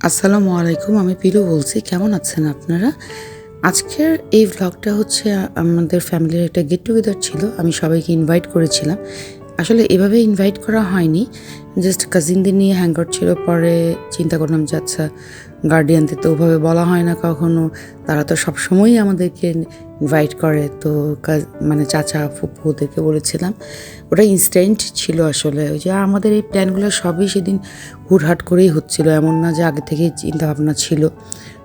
আসসালামু আলাইকুম, আমি পিরু বলছি। কেমন আছেন আপনারা? আজকের এই ভ্লগটা হচ্ছে আমাদের ফ্যামিলির একটা গেট টুগেদার ছিল। আমি সবাইকে ইনভাইট করেছিলাম। আসলে এভাবে ইনভাইট করা হয়নি, জাস্ট কাজিনদের নিয়ে হ্যাং আউট ছিল। পরে চিন্তা করলাম যে আচ্ছা, গার্ডিয়ানদের তো ওভাবে বলা হয় না কখনো, তারা তো সবসময়ই আমাদেরকে ইনভাইট করে। তো মানে চাচা ফুপু ওদেরকে বলেছিলাম। ওটা ইনস্ট্যান্ট ছিল আসলে। ওই যে আমাদের এই প্ল্যানগুলো সবই সেদিন হুটহাট করেই হচ্ছিল, এমন না যে আগে থেকেই চিন্তাভাবনা ছিল।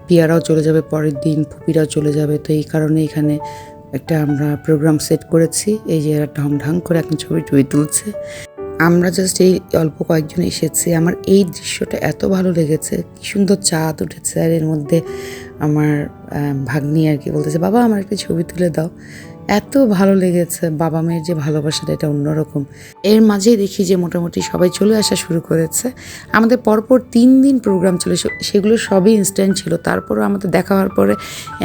পিয়ারাও চলে যাবে পরের দিন, ফুপিরাও চলে যাবে। তো এই কারণে এখানে একটা আমরা প্রোগ্রাম সেট করেছি। এই যে এরা ঢং ঢং করে এখন ছবি তুলছে। আমরা জাস্ট এই অল্প কয়েকজন এসেছি। আমার এই দৃশ্যটা এত ভালো লেগেছে, কি সুন্দর চাঁদ উঠেছে। আর এর মধ্যে আমার ভাগ্নি আর কি বলতেছে, বাবা আমার একটা ছবি তুলে দাও। এত ভালো লেগেছে, বাবা মেয়ের যে ভালোবাসাটা এটা অন্যরকম। এর মাঝেই দেখি যে মোটামুটি সবাই চলে আসা শুরু করেছে। আমাদের পরপর 3 দিন প্রোগ্রাম ছিল, সেগুলো সবই ইনস্ট্যান্ট ছিল। তারপরও আমাদের দেখা হওয়ার পরে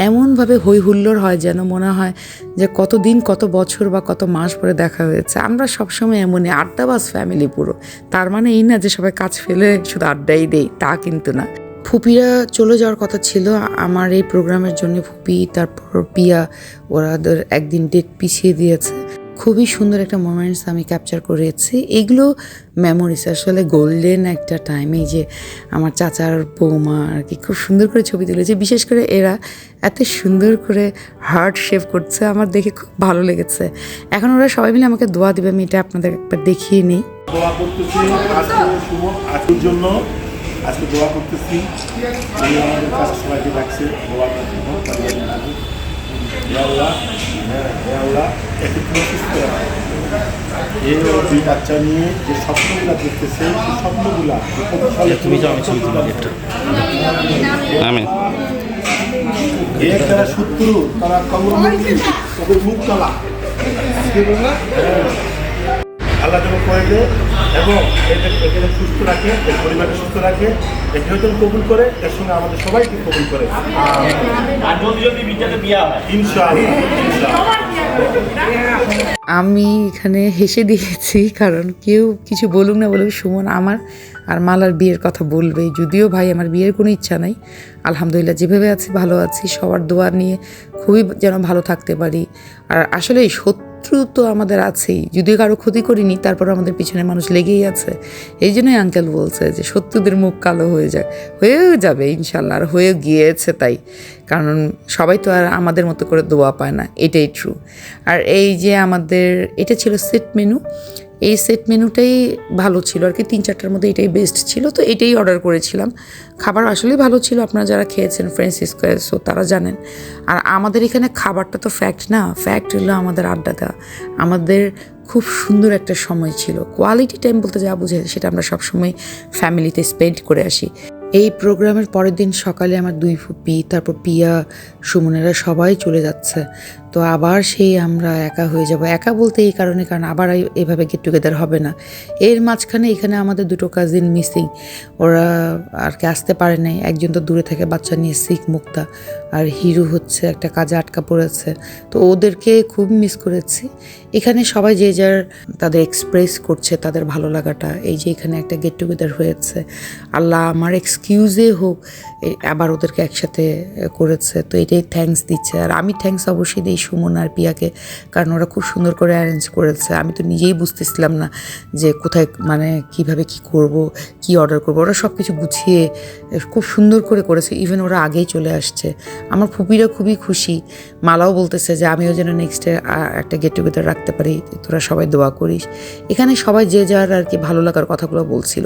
এমনভাবে হই হুল্লোড় হয় যেন মনে হয় যে কত দিন, কত বছর বা কত মাস পরে দেখা হয়েছে। আমরা সবসময় এমনই আড্ডাবাজ ফ্যামিলি পুরো। তার মানে এই না যে সবাই কাজ ফেলে শুধু আড্ডাই দেই, তা কিন্তু না। ফুপিরা চলে যাওয়ার কথা ছিল আমার এই প্রোগ্রামের জন্য। ফুপি, তারপর পিয়া, ওরাদের একদিন ডেট পিছিয়ে দিয়েছে। খুবই সুন্দর একটা মোমেন্টস আমি ক্যাপচার করেছি। এগুলো মেমোরিজ, আসলে গোল্ডেন একটা টাইম। এই যে আমার চাচার বৌমা আর কি খুব সুন্দর করে ছবি তুলেছে। বিশেষ করে এরা এত সুন্দর করে হার্ট শেপ করছে, আমার দেখে খুব ভালো লেগেছে। এখন ওরা সবাই মিলে আমাকে দোয়া দিবে, আমি এটা আপনাদের একবার দেখিয়ে নিই। দোয়া করতেছি আজকের জন্য। আজকে দোয়া করতেছি, উনি আমাদের কাছে সবাইকে ডাকছে দোয়া করতে। দুই বাচ্চা নিয়ে যে স্বপ্নগুলা দেখতেছে, সেই স্বপ্নগুলা যারা শত্রু তারা ওদের মুখ কালা আল্লাহ যেন করে দেয় এবং এখানে সুস্থ রাখে, এর পরিবারকে সুস্থ রাখে, এখানে যেন কবুল করে, এর সঙ্গে আমাদের সবাইকে কবুল করে ইনশাআল্লাহ। আমি এখানে হেসে দিয়েছি, কারণ কেউ কিছু বলুক না বলুক, সুমন আমার আর মালার বিয়ের কথা বলবে। যদিও ভাই আমার বিয়ের কোনো ইচ্ছা নাই, আলহামদুলিল্লাহ যেভাবে আছি ভালো আছি। সবার দোয়া নিয়ে খুবই যেন ভালো থাকতে পারি। আর আসলে শত্রু তো আমাদের আছেই, যদিও কারো ক্ষতি করিনি, তারপর আমাদের পিছনে মানুষ লেগেই আছে। এই জন্যই আঙ্কেল বলছে যে শত্রুদের মুখ কালো হয়ে যায়, হয়েও যাবে ইনশাল্লাহ, আর হয়ে গিয়েছে তাই। কারণ সবাই তো আর আমাদের মতো করে দোয়া পায় না, এটাই ট্রু। আর এই যে আমাদের এটা ছিল সেট মেনু। এই সেট মেনুটাই ভালো ছিল আর কি, 3-4টার মধ্যে এটাই বেস্ট ছিল। তো এটাই অর্ডার করেছিলাম। খাবার আসলেই ভালো ছিল, আপনারা যারা খেয়েছেন ফ্রেন্ডস স্কোয়ার সো তারা জানেন। আর আমাদের এখানে খাবারটা তো ফ্যাক্ট না, ফ্যাক্ট হলো আমাদের আড্ডা দেওয়া। আমাদের খুব সুন্দর একটা সময় ছিল। কোয়ালিটি টাইম বলতে যা বোঝায় সেটা আমরা সবসময় ফ্যামিলিতে স্পেন্ড করে আসি। এই প্রোগ্রামের পরের দিন সকালে আমার 2 ফুপি, তারপর পিয়া, সুমনেরা সবাই চলে যাচ্ছে। তো আবার সেই আমরা একা হয়ে যাব। একা বলতে এই কারণে, কারণ আবার এভাবে গেট টুগেদার হবে না। এর মাঝখানে এখানে আমাদের 2টো কাজিন মিসিং, ওরা আর কি আসতে পারে নাই। একজন তো দূরে থেকে বাচ্চা নিয়ে শিখ, মুক্তা, আর হিরু হচ্ছে একটা কাজে আটকা পড়েছে। তো ওদেরকে খুব মিস করেছি। এখানে সবাই যে যার তাদের এক্সপ্রেস করছে তাদের ভালো লাগাটা। এই যে এখানে একটা গেট টুগেদার হয়েছে, আল্লাহ আমার এক্সকিউজে হোক আবার ওদেরকে একসাথে করেছে, তো এটাই থ্যাঙ্কস দিচ্ছে। আর আমি থ্যাঙ্কস অবশ্যই দিই সুমন আর পিয়াকে, কারণ ওরা খুব সুন্দর করে অ্যারেঞ্জ করেছে। আমি তো নিজেই বুঝতেছিলাম না যে কোথায় মানে কিভাবে কি করব, কি অর্ডার করবো। ওরা সব কিছু গুছিয়ে খুব সুন্দর করে করেছে। ইভেন ওরা আগেই চলে আসছে। আমার ফুপিরা খুবই খুশি। মালাও বলতেছে যে আমিও যেন নেক্সটে একটা গেট টুগেদার রাখতে পারি, তোরা সবাই দোয়া করিস। এখানে সবাই যে যার আর কি ভালো লাগার কথাগুলো বলছিল।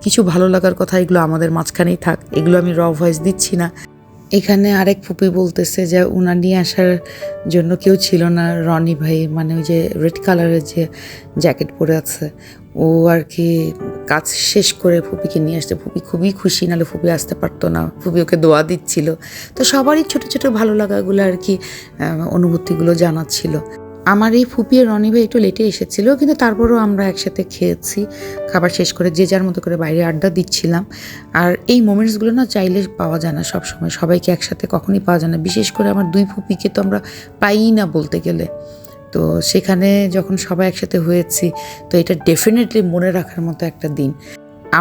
কিছু ভালো লাগার কথা, এগুলো আমাদের মাঝখানেই থাক, এগুলো আমি র ভয়েস দিচ্ছি না। এখানে আরেক ফুপি বলতেছে যে উনার নিয়ে আসার জন্য কেউ ছিল না। রনি ভাই, মানে ওই যে রেড কালারের যে জ্যাকেট পরে আছে, ও আর কি কাজ শেষ করে ফুপিকে নিয়ে আসছে। ফুপি খুবই খুশি, নাহলে ফুপি আসতে পারতো না। ফুপি ওকে দোয়া দিচ্ছিল। তো সবারই ছোটো ছোটো ভালো লাগাগুলো আর কি অনুভূতিগুলো জানাচ্ছিল। আমার এই ফুপি আর রনি ভাই একটু লেটে এসেছিলো, কিন্তু তারপরেও আমরা একসাথে খেয়েছি। খাবার শেষ করে যে যার মতো করে বাইরে আড্ডা দিচ্ছিলাম। আর এই মোমেন্টসগুলো না চাইলে পাওয়া যায় না সবসময়, সবাইকে একসাথে কখনই পাওয়া যায় না। বিশেষ করে আমার 2 ফুপিকে তো আমরা পাই না বলতে গেলে। তো সেখানে যখন সবাই একসাথে হয়েছি, তো এটা ডেফিনেটলি মনে রাখার মতো একটা দিন।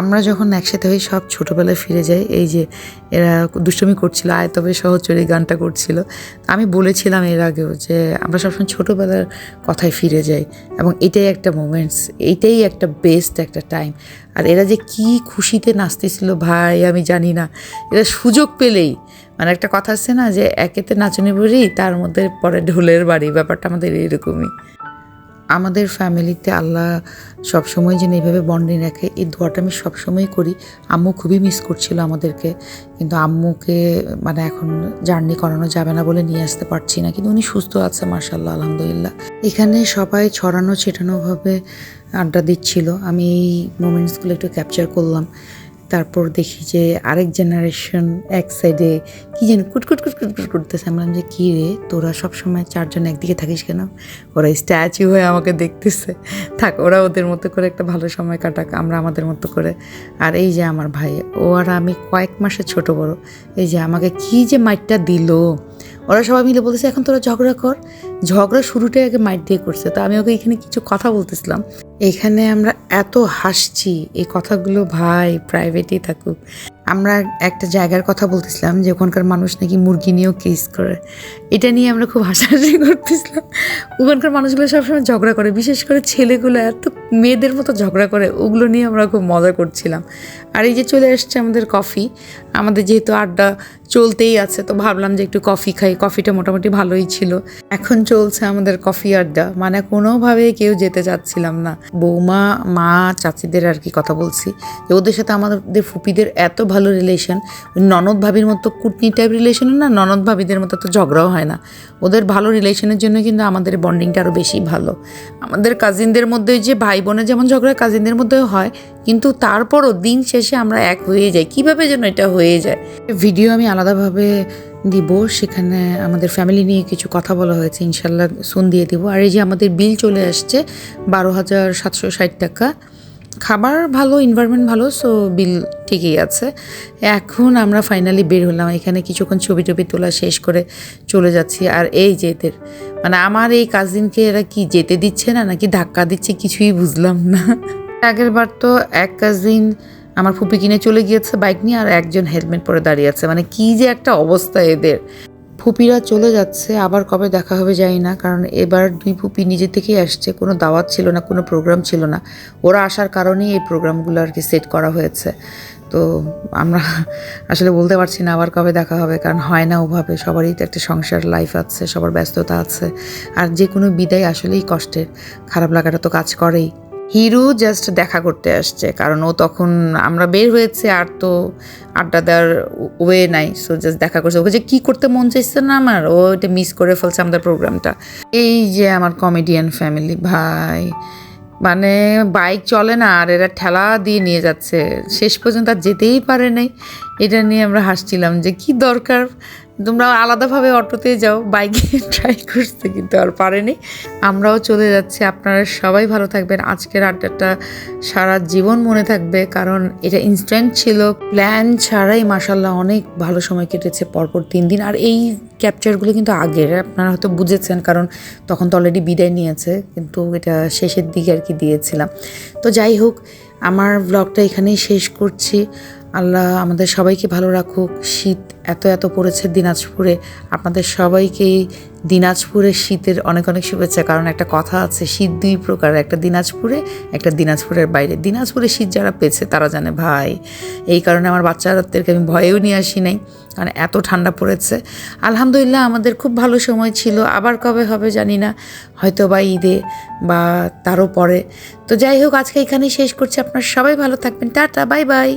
আমরা যখন একসাথে হয়ে সব ছোটোবেলায় ফিরে যাই, এই যে এরা দুষ্টুমি করছিল, আয় তবে সহচরী গানটা করছিল। আমি বলেছিলাম এর আগেও যে আমরা সবসময় ছোটোবেলার কথায় ফিরে যাই, এবং এটাই একটা মোমেন্টস, এইটাই একটা বেস্ট একটা টাইম। আর এরা যে কি খুশিতে নাচতেছিল ভাই, আমি জানি না। এরা সুযোগ পেলেই, মানে একটা কথা আছে না যে একেতে নাচনি বুড়ি, তার মধ্যে পরে ঢোলের বাড়ি, ব্যাপারটা আমাদের এরকমই। আমাদের ফ্যামিলিতে আল্লাহ সবসময় যেন এইভাবে বন্ডিং রাখে, এই দোয়াটা আমি সবসময় করি। আম্মু খুবই মিস করছিল আমাদেরকে, কিন্তু আম্মুকে মানে এখন জার্নি করানো যাবে না বলে নিয়ে আসতে পারছি না, কিন্তু উনি সুস্থ আছে মাশাআল্লাহ, আলহামদুলিল্লাহ। এখানে সবাই ছড়ানো ছিটানোভাবে আড্ডা দিচ্ছিল, আমি এই মোমেন্টসগুলো একটু ক্যাপচার করলাম। তারপর দেখি যে আরেক জেনারেশন এক সাইডে কী যেন কুটকুট কুটকুট কুট করতেছে। আমরা যে কী রে, তোরা সবসময় চারজন একদিকে থাকিস কেন? ওরা স্ট্যাচু হয়ে আমাকে দেখতেছে, থাক ওরা ওদের মতো করে একটা ভালো সময় কাটাক, আমরা আমাদের মতো করে। আর এই যে আমার ভাই, ও আর আমি কয়েক মাসের ছোট বড়, এই যে আমাকে কী যে মাইটটা দিল। ওরা সবাই মিলে বলতেছে এখন তোরা ঝগড়া কর, ঝগড়া শুরুটাই আগে মাইট দিয়ে করছে। তো আমি ওকে এখানে কিছু কথা বলতেছিলাম, এখানে আমরা এত হাসছি, এই কথাগুলো ভাই প্রাইভেটই থাকুক। আমরা একটা জায়গার কথা বলতেছিলাম যে ওখানকার মানুষ নাকি মুরগি নিয়েও কিস করে, এটা নিয়ে আমরা খুব হাসাহাসি করতেছিলাম। ওখানকার মানুষগুলো সবসময় ঝগড়া করে, বিশেষ করে ছেলেগুলো এত মেয়েদের মতো ঝগড়া করে, ওগুলো নিয়ে আমরা খুব মজা করছিলাম। আর এই যে চলে আসছে আমাদের কফি, আমাদের যেহেতু আড্ডা চলতেই আছে, তো ভাবলাম যে একটু কফি খাই। কফিটা মোটামুটি ভালোই ছিল। এখন চলছে আমাদের কফি আড্ডা, মানে কোনোভাবে কেউ যেতে চাচ্ছিলাম না। বৌমা, মা, চাচিদের আর কি কথা বলছি, যে ওদের সাথে আমাদের ফুপিদের এত ভালো রিলেশন, ননদ ভাবির মতো কুটনি টাইপ রিলেশন না, ননদ ভাবিদের মতো তো ঝগড়াও হয় না। ওদের ভালো রিলেশনের জন্য কিন্তু আমাদের বন্ডিংটা আরও বেশি ভালো। আমাদের কাজিনদের মধ্যে যে ভাই বোনের যেমন ঝগড়া কাজিনদের মধ্যেও হয়, কিন্তু তারপরও দিন শেষে আমরা এক হয়ে যাই। কীভাবে যেন এটা হয়ে যায়। ভিডিও আমি আলাদাভাবে দিব, সেখানে আমাদের ফ্যামিলি নিয়ে কিছু কথা বলা হয়েছে, ইনশাল্লাহ সুন দিয়ে দিব। আর এই যে আমাদের বিল চলে আসছে 12,760 টাকা। খাবার ভালো, এনভায়রনমেন্ট ভালো, সো বিল ঠিকই আছে। এখন আমরা ফাইনালি বের হলাম, এখানে কিছুক্ষণ ছবি টবি তোলা শেষ করে চলে যাচ্ছি। আর এই যে এদের মানে আমার এই কাজিনকে এরা কি যেতে দিচ্ছে না নাকি ধাক্কা দিচ্ছে, কিছুই বুঝলাম না। আগের বার তো এক কাজিন আমার ফুপি কিনে চলে গিয়েছে বাইক নিয়ে, আর একজন হেলমেট পরে দাঁড়িয়ে আছে, মানে কি যে একটা অবস্থা এদের। ফুপিরা চলে যাচ্ছে, আবার কবে দেখা হবে জানি না, কারণ এবার দুই ফুপি নিজে থেকেই আসছে, কোনো দাওয়াত ছিল না, কোনো প্রোগ্রাম ছিল না। ওরা আসার কারণেই এই প্রোগ্রামগুলো আর কি সেট করা হয়েছে। তো আমরা আসলে বলতে পারছি না আবার কবে দেখা হবে, কারণ হয় না ওভাবে, সবারই তো একটা সংসার লাইফ আছে, সবার ব্যস্ততা আছে। আর যে কোনো বিদায় আসলেই কষ্টের, খারাপ লাগাটা তো কাজ করেই। হিরু জাস্ট দেখা করতে আসছে, কারণ ও তখন আমরা বের হয়েছে, আর তো আড্ডা দেওয়ার ওয়ে নাই, সো জাস্ট দেখা করছে। ওকে যে কী করতে মন চাইছে না আমার, ও এটা মিস করে ফেলছে আমাদের প্রোগ্রামটা। এই যে আমার কমেডিয়ান ফ্যামিলি ভাই, মানে বাইক চলে না, আর এরা ঠেলা দিয়ে নিয়ে যাচ্ছে, শেষ পর্যন্ত আর যেতেই পারে নাই। এটা নিয়ে আমরা হাসছিলাম যে কি দরকার, তোমরা আলাদাভাবে অটোতে যাও, বাইকে ট্রাই করতে কিন্তু আর পারেনি। আমরাও চলে যাচ্ছি। আপনারা সবাই ভালো থাকবেন। আজকের আড্ডাটা সারা জীবন মনে থাকবে, কারণ এটা ইনস্ট্যান্ট ছিল, প্ল্যান ছাড়াই মাশাল্লাহ অনেক ভালো সময় কেটেছে পরপর 3 দিন। আর এই ক্যাপচারগুলো কিন্তু আগের, আপনারা হয়তো বুঝেছেন, কারণ তখন তো অলরেডি বিদায় নিয়েছে, কিন্তু এটা শেষের দিকে আর কি দিয়েছিলাম। তো যাই হোক, আমার ব্লগটা এখানেই শেষ করছি। আল্লাহ আমাদের সবাইকে ভালো রাখুক। শীত এত এত পড়েছে দিনাজপুরে, আপনাদের সবাইকেই দিনাজপুরের শীতের অনেক অনেক শুভেচ্ছা। কারণ একটা কথা আছে, শীত 2 প্রকার, একটা দিনাজপুরে, একটা দিনাজপুরের বাইরে। দিনাজপুরে শীত যারা পেয়েছে তারা জানে ভাই। এই কারণে আমার বাচ্চাদেরকে আমি ভয়েও নিয়ে আসি নাই, কারণ এত ঠান্ডা পড়েছে। আলহামদুলিল্লাহ আমাদের খুব ভালো সময় ছিল। আবার কবে হবে জানি না, হয়তো বা ঈদে বা তারও পরে। তো যাই হোক, আজকে এখানেই শেষ করছি। আপনারা সবাই ভালো থাকবেন। Tata, bye bye.